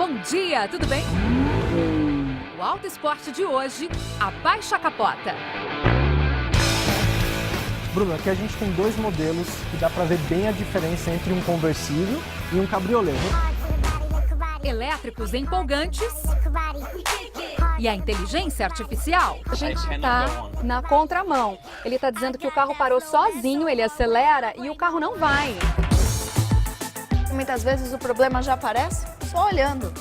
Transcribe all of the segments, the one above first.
bom dia, tudo bem? O Auto Esporte de hoje, abaixa a capota. Bruno, aqui a gente tem dois modelos que dá pra ver bem a diferença entre um conversível e um cabriolé. Elétricos empolgantes e a inteligência artificial. A gente está na contramão. Ele está dizendo que o carro parou sozinho, ele acelera e o carro não vai. Muitas vezes o problema já aparece só olhando.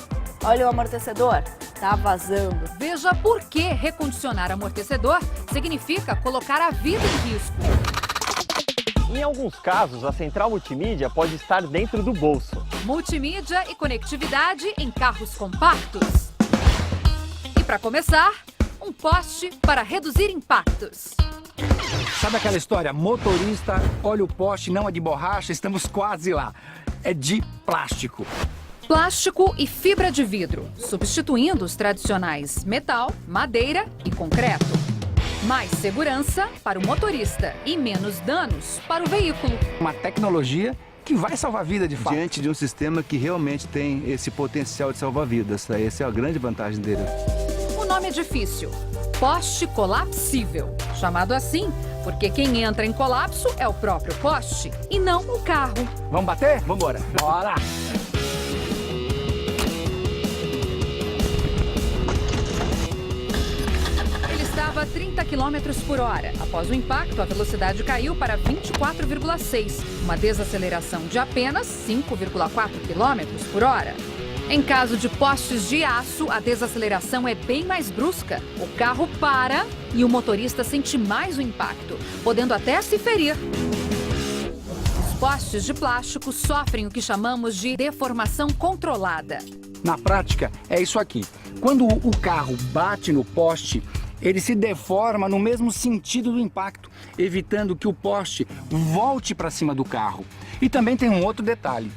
Olha o amortecedor, tá vazando. Veja por que recondicionar amortecedor significa colocar a vida em risco. Em alguns casos, a central multimídia pode estar dentro do bolso. Multimídia e conectividade em carros compactos. E para começar, um poste para reduzir impactos. Sabe aquela história? Motorista, olha o poste, não é de borracha, estamos quase lá. É de plástico. Plástico e fibra de vidro, substituindo os tradicionais metal, madeira e concreto. Mais segurança para o motorista e menos danos para o veículo. Uma tecnologia que vai salvar a vida de fato. Diante de um sistema que realmente tem esse potencial de salvar vidas. Essa é a grande vantagem dele. O nome é difícil. Poste colapsível. Chamado assim porque quem entra em colapso é o próprio poste e não o carro. Vamos bater? Vamos embora. Bora! Estava a 30 km por hora. Após o impacto, a velocidade caiu para 24,6, uma desaceleração de apenas 5,4 km por hora. Em caso de postes de aço, a desaceleração é bem mais brusca. O carro para e o motorista sente mais o impacto, podendo até se ferir. Os postes de plástico sofrem o que chamamos de deformação controlada. Na prática, é isso aqui. Quando o carro bate no poste, ele se deforma no mesmo sentido do impacto, evitando que o poste volte para cima do carro. E também tem um outro detalhe.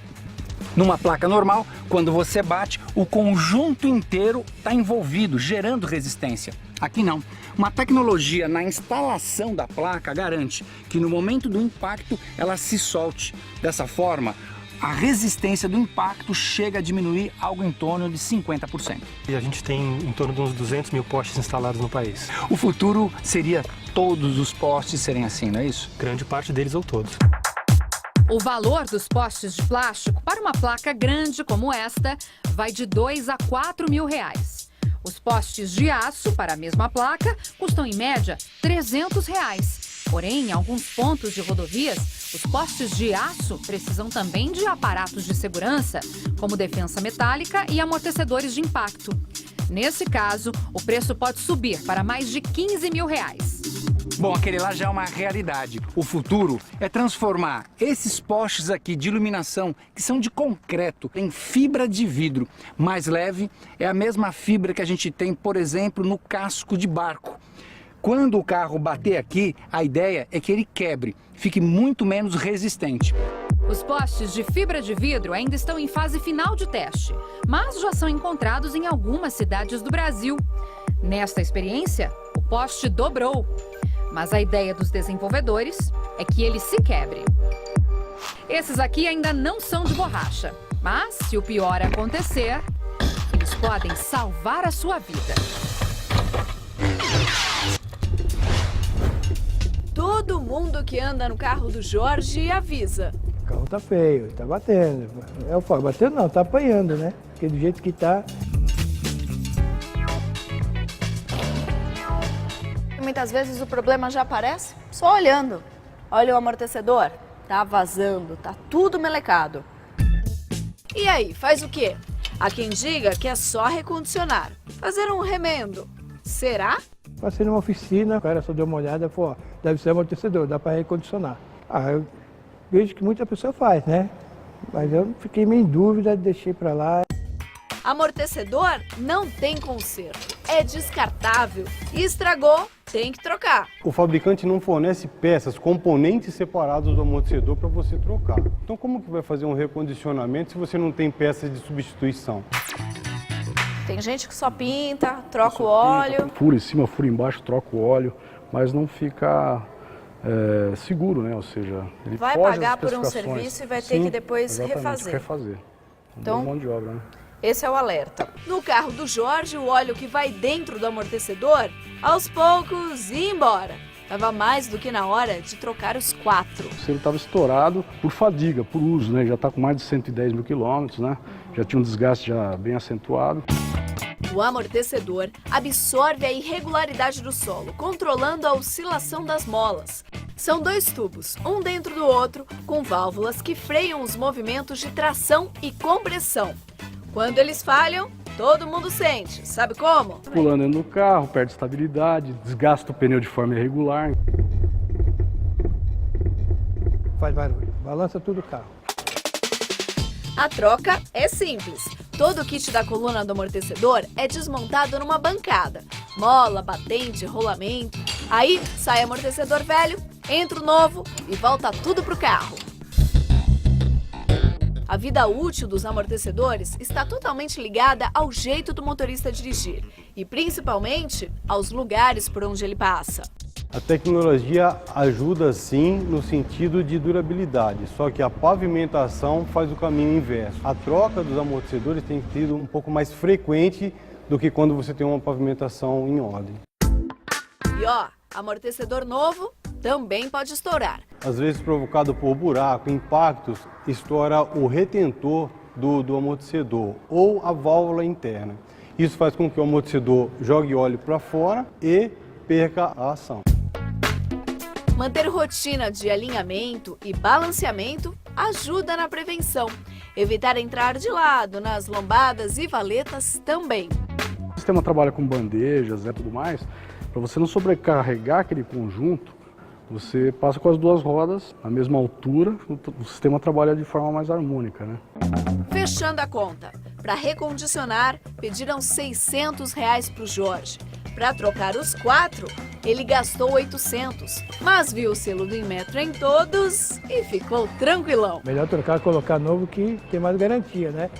Numa placa normal, quando você bate, o conjunto inteiro está envolvido, gerando resistência. Aqui não. Uma tecnologia na instalação da placa garante que no momento do impacto ela se solte. Dessa forma, a resistência do impacto chega a diminuir algo em torno de 50%. E a gente tem em torno de uns 200 mil postes instalados no país. O futuro seria todos os postes serem assim, não é isso? Grande parte deles ou todos. O valor dos postes de plástico para uma placa grande como esta vai de 2 a 4 mil reais. Os postes de aço para a mesma placa custam em média 300 reais. Porém, em alguns pontos de rodovias, os postes de aço precisam também de aparatos de segurança, como defensa metálica e amortecedores de impacto. Nesse caso, o preço pode subir para mais de 15 mil reais. Bom, aquele lá já é uma realidade. O futuro é transformar esses postes aqui de iluminação, que são de concreto, em fibra de vidro. Mais leve é a mesma fibra que a gente tem, por exemplo, no casco de barco. Quando o carro bater aqui, a ideia é que ele quebre, fique muito menos resistente. Os postes de fibra de vidro ainda estão em fase final de teste, mas já são encontrados em algumas cidades do Brasil. Nesta experiência, o poste dobrou, mas a ideia dos desenvolvedores é que ele se quebre. Esses aqui ainda não são de borracha, mas se o pior acontecer, eles podem salvar a sua vida. Todo mundo que anda no carro do Jorge avisa. O carro tá feio, tá batendo. Eu falo, batendo não, tá apanhando, né? Porque do jeito que tá... Muitas vezes o problema já aparece só olhando. Olha o amortecedor, tá vazando, tá tudo melecado. E aí, faz o quê? Há quem diga que é só recondicionar, fazer um remendo. Será? Passei numa oficina, o cara só deu uma olhada e falou, ó, deve ser amortecedor, dá para recondicionar. Eu vejo que muita pessoa faz, né? Mas eu fiquei meio em dúvida, deixei para lá. Amortecedor não tem conserto, é descartável e estragou, tem que trocar. O fabricante não fornece peças, componentes separados do amortecedor para você trocar. Então como que vai fazer um recondicionamento se você não tem peças de substituição? Tem gente que só pinta, troca o óleo. Fura em cima, fura embaixo, troca o óleo, mas não fica seguro, né? Ou seja, ele vai foge pagar das por um especificações. serviço e vai ter que depois refazer. refazer. Então, mão de obra, né? Esse é o alerta. No carro do Jorge, o óleo que vai dentro do amortecedor, aos poucos, ia embora. Estava mais do que na hora de trocar os 4. O selo estava estourado por fadiga, por uso, né? Já está com mais de 110 mil quilômetros, né? Já tinha um desgaste já bem acentuado. O amortecedor absorve a irregularidade do solo, controlando a oscilação das molas. São 2 tubos, um dentro do outro, com válvulas que freiam os movimentos de tração e compressão. Quando eles falham, todo mundo sente. Sabe como? Pulando dentro do carro, perde estabilidade, desgasta o pneu de forma irregular. Faz barulho, balança tudo o carro. A troca é simples. Todo o kit da coluna do amortecedor é desmontado numa bancada. Mola, batente, rolamento. Aí sai amortecedor velho, entra o novo e volta tudo pro carro. A vida útil dos amortecedores está totalmente ligada ao jeito do motorista dirigir e principalmente aos lugares por onde ele passa. A tecnologia ajuda sim no sentido de durabilidade, só que a pavimentação faz o caminho inverso. A troca dos amortecedores tem sido um pouco mais frequente do que quando você tem uma pavimentação em ordem. E ó, amortecedor novo também pode estourar. Às vezes provocado por buraco, impactos, estoura o retentor do amortecedor ou a válvula interna. Isso faz com que o amortecedor jogue óleo para fora e perca a ação. Manter rotina de alinhamento e balanceamento ajuda na prevenção. Evitar entrar de lado nas lombadas e valetas também. O sistema trabalha com bandejas e tudo mais. Para você não sobrecarregar aquele conjunto, você passa com as 2 rodas na mesma altura, o sistema trabalha de forma mais harmônica, né? Fechando a conta, para recondicionar, pediram R$600 para o Jorge. Para trocar os 4, ele gastou 800, mas viu o selo do Inmetro em todos e ficou tranquilão. Melhor trocar, colocar novo que tem mais garantia, né?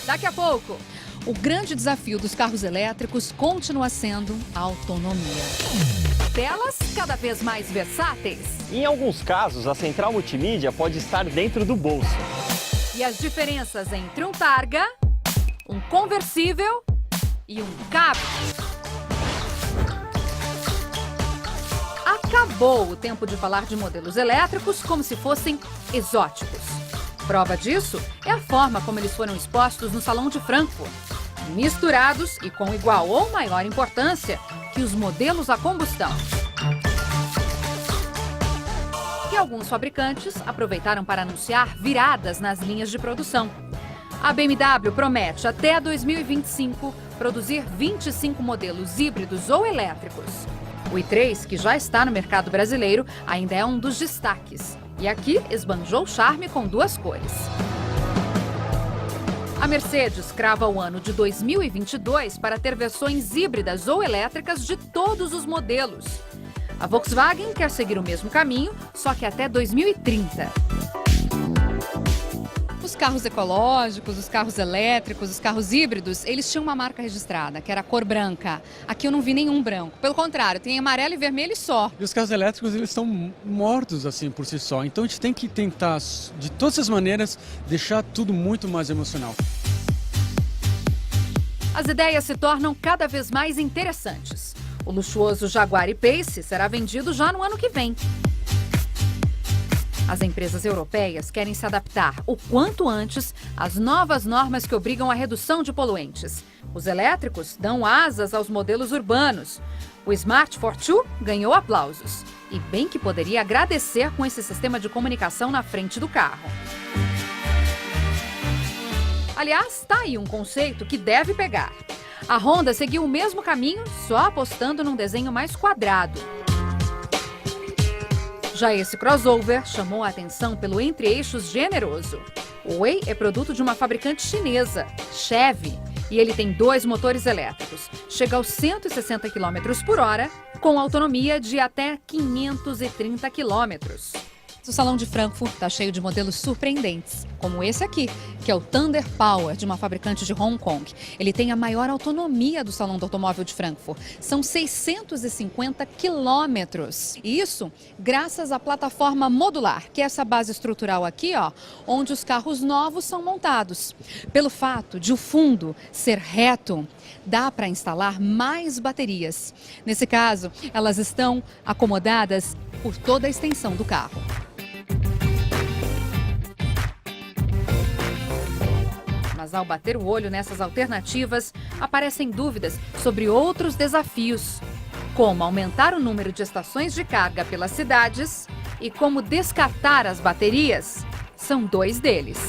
Daqui a pouco, o grande desafio dos carros elétricos continua sendo a autonomia. Telas cada vez mais versáteis. Em alguns casos, a central multimídia pode estar dentro do bolso. E as diferenças entre um Targa, um conversível e um Cabrio. Acabou o tempo de falar de modelos elétricos como se fossem exóticos. Prova disso é a forma como eles foram expostos no Salão de Frankfurt. Misturados e com igual ou maior importância que os modelos a combustão. E alguns fabricantes aproveitaram para anunciar viradas nas linhas de produção. A BMW promete até 2025 produzir 25 modelos híbridos ou elétricos. O i3, que já está no mercado brasileiro, ainda é um dos destaques. E aqui esbanjou o charme com 2 cores. A Mercedes crava o ano de 2022 para ter versões híbridas ou elétricas de todos os modelos. A Volkswagen quer seguir o mesmo caminho, só que até 2030. Os carros ecológicos, os carros elétricos, os carros híbridos, eles tinham uma marca registrada, que era a cor branca. Aqui eu não vi nenhum branco. Pelo contrário, tem amarelo e vermelho só. E os carros elétricos, eles estão mortos assim por si só. Então a gente tem que tentar, de todas as maneiras, deixar tudo muito mais emocional. As ideias se tornam cada vez mais interessantes. O luxuoso Jaguar E-Pace será vendido já no ano que vem. As empresas europeias querem se adaptar o quanto antes às novas normas que obrigam à redução de poluentes. Os elétricos dão asas aos modelos urbanos. O Smart Fortwo ganhou aplausos. E bem que poderia agradecer com esse sistema de comunicação na frente do carro. Aliás, está aí um conceito que deve pegar. A Honda seguiu o mesmo caminho, só apostando num desenho mais quadrado. Já esse crossover chamou a atenção pelo entre-eixos generoso. O Way é produto de uma fabricante chinesa, Chevy, e ele tem 2 motores elétricos. Chega aos 160 km por hora, com autonomia de até 530 km. O Salão de Frankfurt está cheio de modelos surpreendentes, como esse aqui, que é o Thunder Power, de uma fabricante de Hong Kong. Ele tem a maior autonomia do Salão do Automóvel de Frankfurt. São 650 quilômetros. E isso graças à plataforma modular, que é essa base estrutural aqui, ó, onde os carros novos são montados. Pelo fato de o fundo ser reto, dá para instalar mais baterias. Nesse caso, elas estão acomodadas por toda a extensão do carro. Mas ao bater o olho nessas alternativas, aparecem dúvidas sobre outros desafios, como aumentar o número de estações de carga pelas cidades e como descartar as baterias. São dois deles.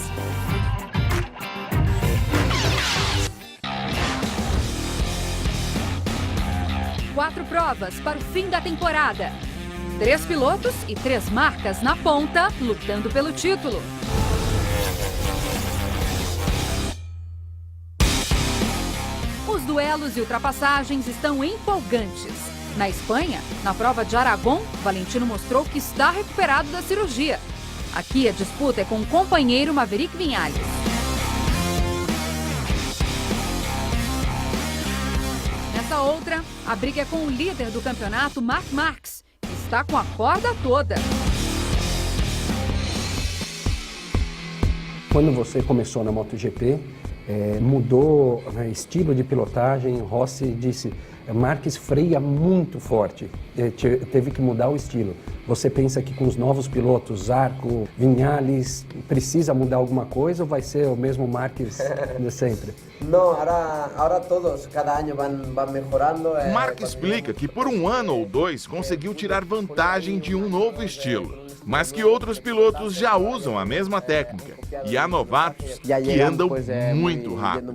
Quatro provas para o fim da temporada. 3 pilotos e 3 marcas na ponta, lutando pelo título. Os duelos e ultrapassagens estão empolgantes. Na Espanha, na prova de Aragão, Valentino mostrou que está recuperado da cirurgia. Aqui a disputa é com o companheiro Maverick Viñales. Nessa outra, a briga é com o líder do campeonato, Marc Marquez, que está com a corda toda. Quando você começou na MotoGP, mudou estilo de pilotagem. Rossi disse, Marquez freia muito forte, teve que mudar o estilo. Você pensa que com os novos pilotos, Zarco, Viñales, precisa mudar alguma coisa ou vai ser o mesmo Marquez de sempre? Não, agora todos, cada ano vão melhorando. Marc explica que por um ano ou dois conseguiu tirar vantagem de um novo estilo, mas que outros pilotos já usam a mesma técnica e há novatos que andam muito rápido.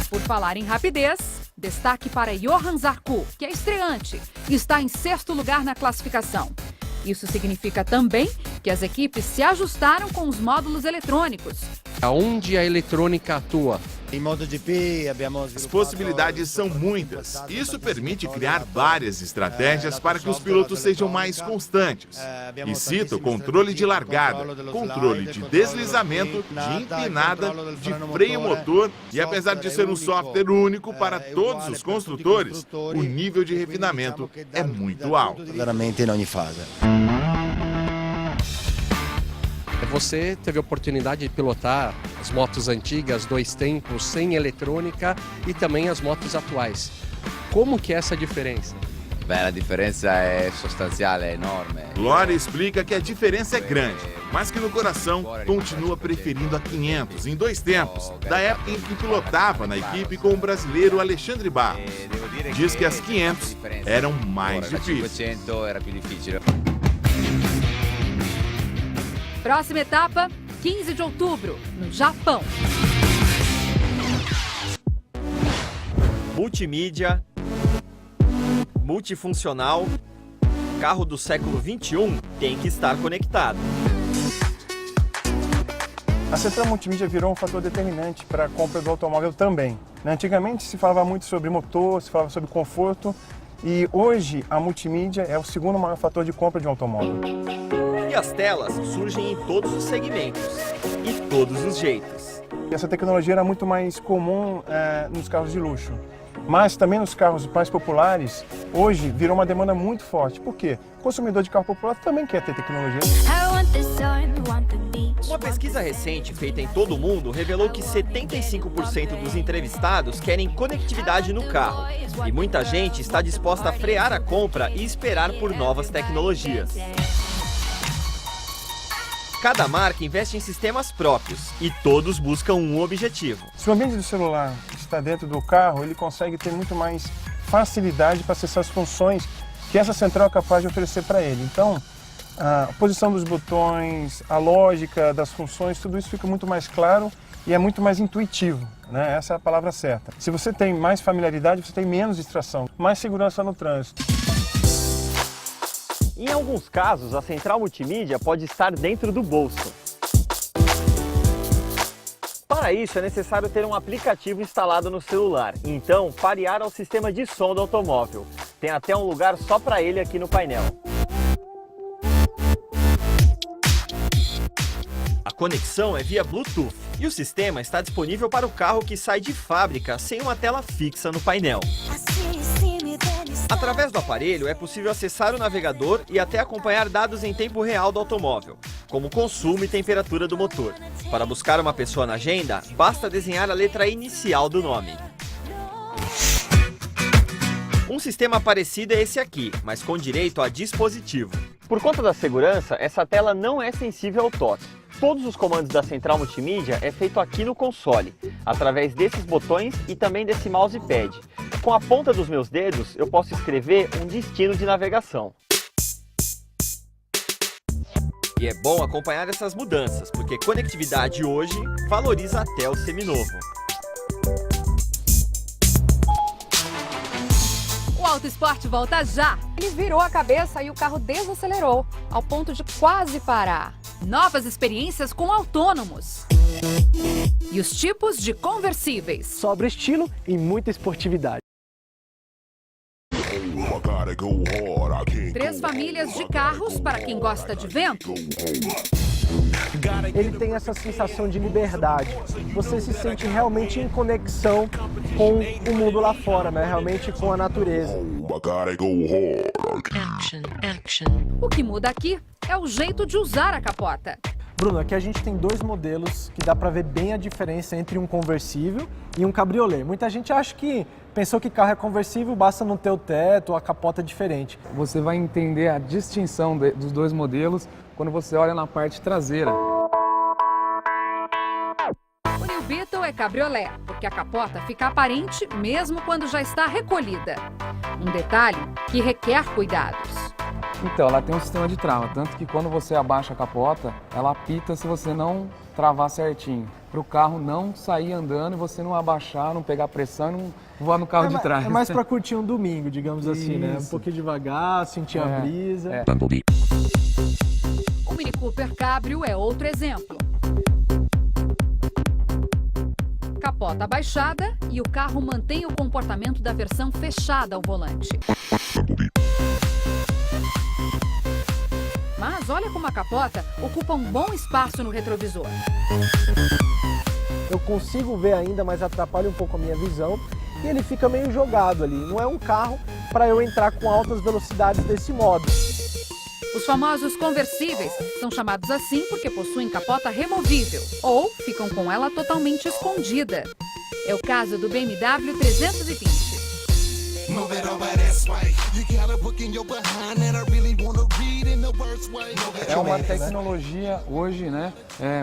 Por falar em rapidez, destaque para Johann Zarco, que é estreante e está em 6º lugar na classificação. Isso significa também que as equipes se ajustaram com os módulos eletrônicos. Aonde a eletrônica atua? Em MotoGP, as possibilidades são muitas. Isso permite criar várias estratégias para que os pilotos sejam mais constantes. E cita o controle de largada, controle de deslizamento, de empinada, de freio motor e, apesar de ser um software único para todos os construtores, o nível de refinamento é muito alto. Veramente em ogni fase. Você teve a oportunidade de pilotar as motos antigas, 2 tempos, sem eletrônica e também as motos atuais. Como que é essa diferença? A diferença é substancial, é enorme. Glória explica que a diferença é grande, mas que no coração continua preferindo a 500 em 2 tempos, da época em que pilotava na equipe com o brasileiro Alexandre Barros. Diz que as 500 eram mais difíceis. Próxima etapa, 15 de outubro, no Japão. Multimídia, multifuncional, carro do século XXI tem que estar conectado. A central multimídia virou um fator determinante para a compra do automóvel também. Antigamente se falava muito sobre motor, se falava sobre conforto, e hoje a multimídia é o segundo maior fator de compra de um automóvel. E as telas surgem em todos os segmentos e todos os jeitos. Essa tecnologia era muito mais comum nos carros de luxo, mas também nos carros mais populares, hoje virou uma demanda muito forte. Por quê? O consumidor de carro popular também quer ter tecnologia. Uma pesquisa recente feita em todo o mundo revelou que 75% dos entrevistados querem conectividade no carro. E muita gente está disposta a frear a compra e esperar por novas tecnologias. Cada marca investe em sistemas próprios e todos buscam um objetivo. Se o ambiente do celular está dentro do carro, ele consegue ter muito mais facilidade para acessar as funções que essa central é capaz de oferecer para ele. Então, a posição dos botões, a lógica das funções, tudo isso fica muito mais claro e é muito mais intuitivo, né? Essa é a palavra certa. Se você tem mais familiaridade, você tem menos distração, mais segurança no trânsito. Em alguns casos, a central multimídia pode estar dentro do bolso. Para isso, é necessário ter um aplicativo instalado no celular. Então, parear ao sistema de som do automóvel. Tem até um lugar só para ele aqui no painel. A conexão é via Bluetooth e o sistema está disponível para o carro que sai de fábrica sem uma tela fixa no painel. Através do aparelho é possível acessar o navegador e até acompanhar dados em tempo real do automóvel, como consumo e temperatura do motor. Para buscar uma pessoa na agenda, basta desenhar a letra inicial do nome. Um sistema parecido é esse aqui, mas com direito a dispositivo. Por conta da segurança, essa tela não é sensível ao toque. Todos os comandos da central multimídia é feito aqui no console, através desses botões e também desse mousepad. Com a ponta dos meus dedos, eu posso escrever um destino de navegação. E é bom acompanhar essas mudanças, porque conectividade hoje valoriza até o seminovo. O Auto Esporte volta já. Ele virou a cabeça e o carro desacelerou, ao ponto de quase parar. Novas experiências com autônomos. E os tipos de conversíveis. Sobra estilo e muita esportividade. 3 famílias de carros para quem gosta de vento. Ele tem essa sensação de liberdade. Você se sente realmente em conexão com o mundo lá fora, né? Realmente com a natureza. O que muda aqui é o jeito de usar a capota. Bruno, aqui a gente tem 2 modelos que dá para ver bem a diferença entre um conversível e um cabriolé. Muita gente acha que pensou que carro é conversível, basta não ter o teto ou a capota diferente. Você vai entender a distinção dos 2 modelos quando você olha na parte traseira. O New Beetle é cabriolé, porque a capota fica aparente mesmo quando já está recolhida. Um detalhe que requer cuidados. Então, ela tem um sistema de trava, tanto que quando você abaixa a capota, ela apita se você não travar certinho. Para o carro não sair andando e você não abaixar, não pegar pressão e não voar no carro de trás. É mais para curtir um domingo, digamos assim, né? Um pouquinho devagar, sentir a brisa. O Mini Cooper Cabrio é outro exemplo. Capota abaixada e o carro mantém o comportamento da versão fechada ao volante. Mas olha como a capota ocupa um bom espaço no retrovisor. Eu consigo ver ainda, mas atrapalha um pouco a minha visão e ele fica meio jogado ali. Não é um carro para eu entrar com altas velocidades desse modo. Os famosos conversíveis são chamados assim porque possuem capota removível ou ficam com ela totalmente escondida. É o caso do BMW 320. É uma tecnologia hoje, né,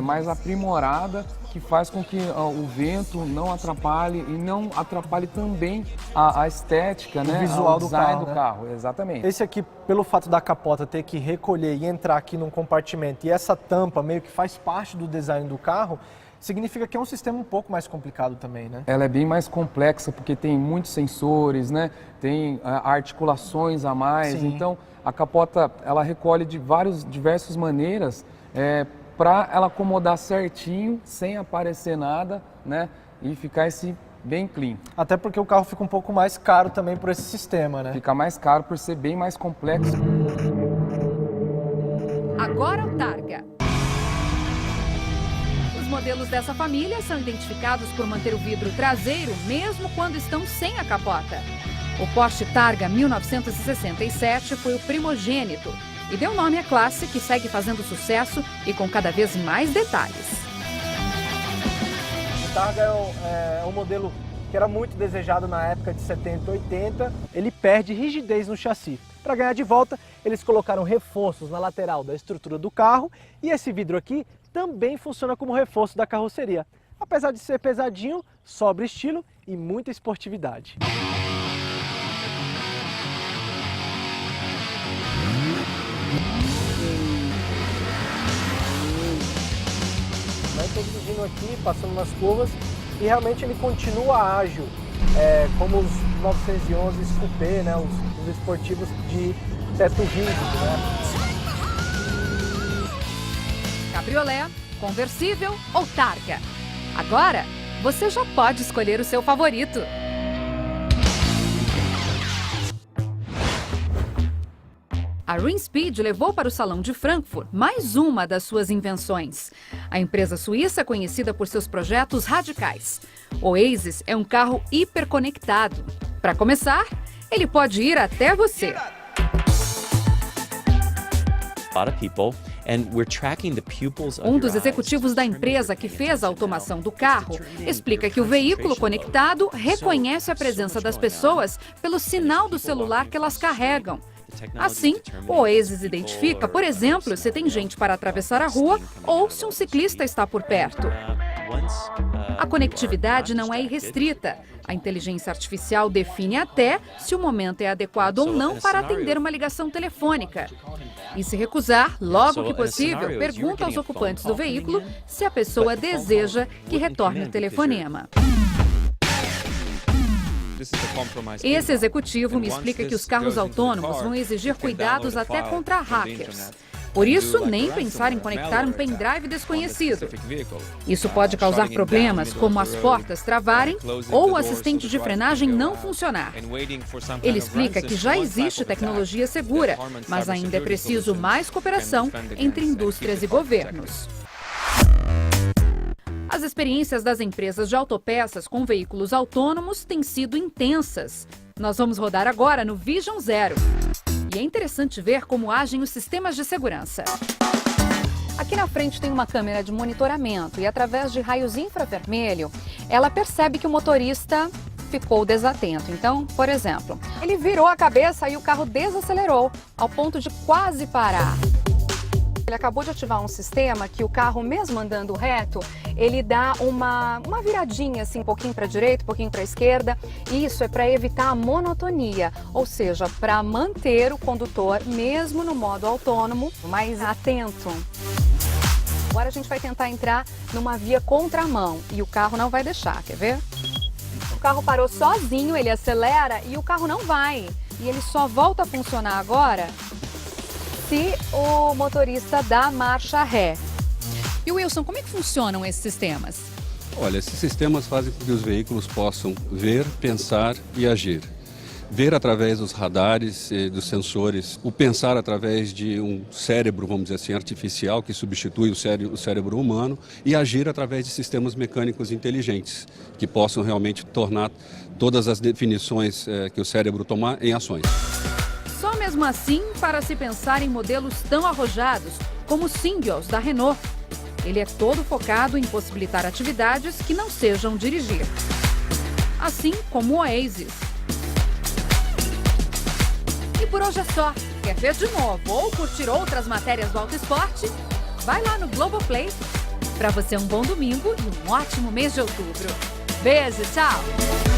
mais aprimorada, que faz com que o vento não atrapalhe e não atrapalhe também a estética, né, o visual o design do carro, né? Exatamente. Esse aqui, pelo fato da capota ter que recolher e entrar aqui num compartimento e essa tampa meio que faz parte do design do carro, significa que é um sistema um pouco mais complicado também, né? Ela é bem mais complexa porque tem muitos sensores, né? Tem articulações a mais. Sim. Então a capota ela recolhe de diversas maneiras para ela acomodar certinho, sem aparecer nada, né? E ficar esse bem clean. Até porque o carro fica um pouco mais caro também por esse sistema, né? Fica mais caro por ser bem mais complexo. Agora o Targa. Os modelos dessa família são identificados por manter o vidro traseiro mesmo quando estão sem a capota. O Porsche Targa 1967 foi o primogênito e deu nome à classe que segue fazendo sucesso e com cada vez mais detalhes. O Targa é um modelo que era muito desejado na época de 70 e 80. Ele perde rigidez no chassi. Para ganhar de volta, eles colocaram reforços na lateral da estrutura do carro e esse vidro aqui também funciona como reforço da carroceria. Apesar de ser pesadinho, sobra estilo e muita esportividade. Estou dirigindo aqui, passando nas curvas e realmente ele continua ágil, como os 911 Coupé, né, os esportivos de teto rígido, né? Cabriolé, conversível ou Targa? Agora, você já pode escolher o seu favorito. A Rinspeed levou para o Salão de Frankfurt mais uma das suas invenções. A empresa suíça é conhecida por seus projetos radicais. O Oasis é um carro hiperconectado. Para começar, ele pode ir até você. Um dos executivos da empresa que fez a automação do carro explica que o veículo conectado reconhece a presença das pessoas pelo sinal do celular que elas carregam. Assim, o Oasis identifica, por exemplo, se tem gente para atravessar a rua ou se um ciclista está por perto. A conectividade não é irrestrita. A inteligência artificial define até se o momento é adequado ou não para atender uma ligação telefônica. E se recusar, logo que possível, pergunta aos ocupantes do veículo se a pessoa deseja que retorne o telefonema. Esse executivo me explica que os carros autônomos vão exigir cuidados até contra hackers. Por isso, nem pensar em conectar um pendrive desconhecido. Isso pode causar problemas como as portas travarem ou o assistente de frenagem não funcionar. Ele explica que já existe tecnologia segura, mas ainda é preciso mais cooperação entre indústrias e governos. As experiências das empresas de autopeças com veículos autônomos têm sido intensas. Nós vamos rodar agora no Vision Zero. E é interessante ver como agem os sistemas de segurança. Aqui na frente tem uma câmera de monitoramento e através de raios infravermelho, ela percebe que o motorista ficou desatento. Então, por exemplo, ele virou a cabeça e o carro desacelerou ao ponto de quase parar. Ele acabou de ativar um sistema que o carro, mesmo andando reto, ele dá uma viradinha assim, um pouquinho para a direita, um pouquinho para a esquerda. E isso é para evitar a monotonia, ou seja, para manter o condutor, mesmo no modo autônomo, mais atento. Agora a gente vai tentar entrar numa via contramão e o carro não vai deixar, quer ver? O carro parou sozinho, ele acelera e o carro não vai. E ele só volta a funcionar agora se o motorista dá marcha ré. E Wilson, como é que funcionam esses sistemas? Olha, esses sistemas fazem com que os veículos possam ver, pensar e agir. Ver através dos radares e dos sensores, o pensar através de um cérebro, vamos dizer assim, artificial, que substitui o cérebro humano, e agir através de sistemas mecânicos inteligentes, que possam realmente tornar todas as definições que o cérebro tomar em ações. Só mesmo assim para se pensar em modelos tão arrojados como o Syngos da Renault. Ele é todo focado em possibilitar atividades que não sejam dirigir. Assim como o Oasis. E por hoje é só. Quer ver de novo ou curtir outras matérias do Auto Esporte? Vai lá no Globoplay. Para você um bom domingo e um ótimo mês de outubro. Beijo, tchau!